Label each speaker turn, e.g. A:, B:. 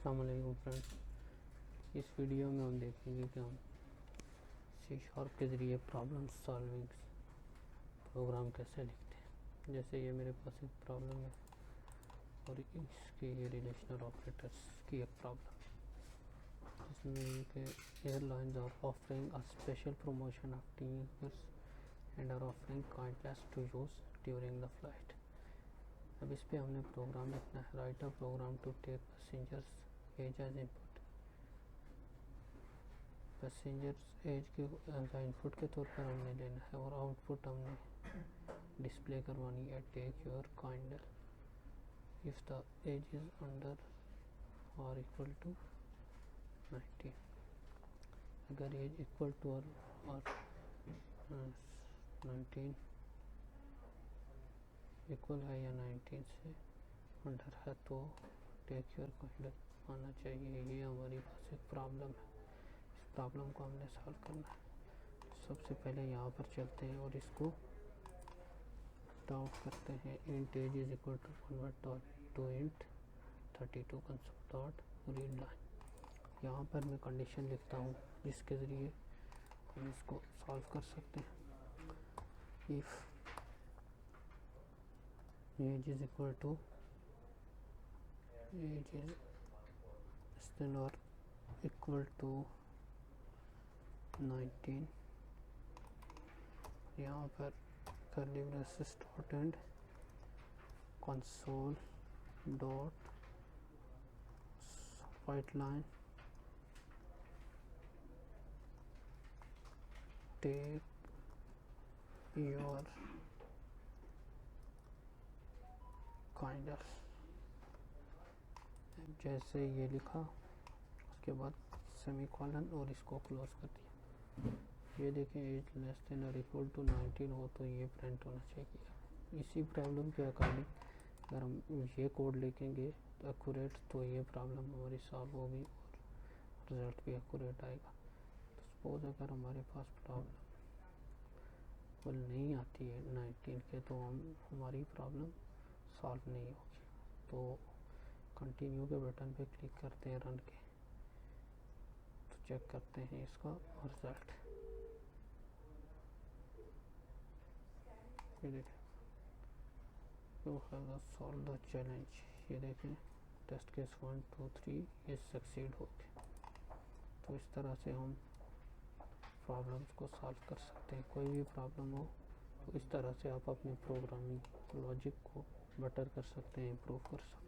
A: अस्सलाम वालेकुम फ्रेंड्स। इस वीडियो में हम देखेंगे कि हम सी शार्प के ज़रिए प्रॉब्लम सॉल्विंग प्रोग्राम कैसे लिखते हैं। जैसे ये मेरे पास एक प्रॉब्लम है और इसके ये रिलेशनल ऑपरेटर्स की एक प्रॉब्लम जिसमें कि airlines are offering a special promotion of teachers and are offering contest to use during the flight. अब इस पे हमने प्रोग्राम लिखना है। Write a program to take passengers age as input. Passengers age के इनपुट के तौर पर हमने लेना है और आउटपुट हमने डिस्प्ले करवानी है। Take your Kindle if the age is under or equal to 19। अगर एज इक्वल टू और 19 इक्वल है या 19 से अंडर है तो टेक योर काइंडल आना चाहिए। ये हमारी पास एक प्रॉब्लम है। इस प्रॉब्लम को हमने सॉल्व करना है। सबसे पहले यहाँ पर चलते हैं और इसको डॉट करते हैं। Int age is equal to convert to int 32 console dot read line. यहाँ पर मैं कंडीशन लिखता हूँ जिसके ज़रिए हम इसको सॉल्व कर सकते हैं। If age is equal to age is less than or equal to 19, यहाँ पर curly braces dot end console dot white line take your kindle. जैसे ये लिखा उसके बाद सेमीकोलन और इसको क्लोज कर दिया। ये देखें एज लेस देन और इक्वल टू 19 हो तो ये प्रिंट होना चाहिए। इसी प्रॉब्लम के अकॉर्डिंग अगर हम ये कोड लिखेंगे तो एक्यूरेट तो ये प्रॉब्लम हमारी सॉल्व होगी और रिज़ल्ट भी एक्यूरेट आएगा। तो सपोज अगर हमारे पास प्रॉब्लम नहीं आती है 19 के तो हमारी प्रॉब्लम सॉल्व नहीं होगी। तो कंटिन्यू के बटन पे क्लिक करते हैं रन के तो चेक करते हैं इसका रिजल्ट। ये देखें you have solve the challenge. ये देखें टेस्ट केस 1 2 3 ये सक्सीड हो गए। तो इस तरह से हम प्रॉब्लम्स को सॉल्व कर सकते हैं। कोई भी प्रॉब्लम हो तो इस तरह से आप अपनी प्रोग्रामिंग लॉजिक को बेटर कर सकते हैं, इम्प्रूव कर सकते हैं।